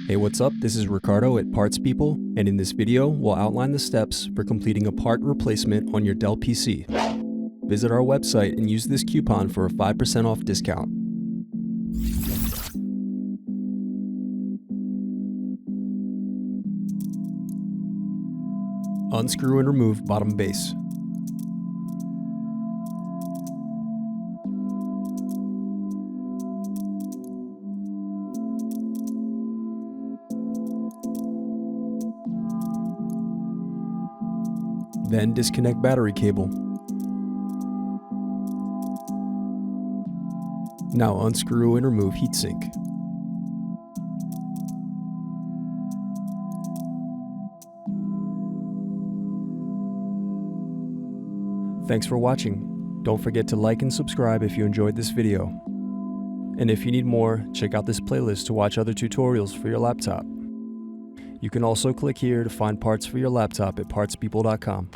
Hey, what's up? This is Ricardo at Parts People, and in this video, we'll outline the steps for completing a part replacement on your Dell PC. Visit our website and use this coupon for a 5% off discount. Unscrew and remove bottom base. Then disconnect battery cable. Now unscrew and remove heatsink. Thanks for watching. Don't forget to like and subscribe if you enjoyed this video. And if you need more, check out this playlist to watch other tutorials for your laptop. You can also click here to find parts for your laptop at partspeople.com.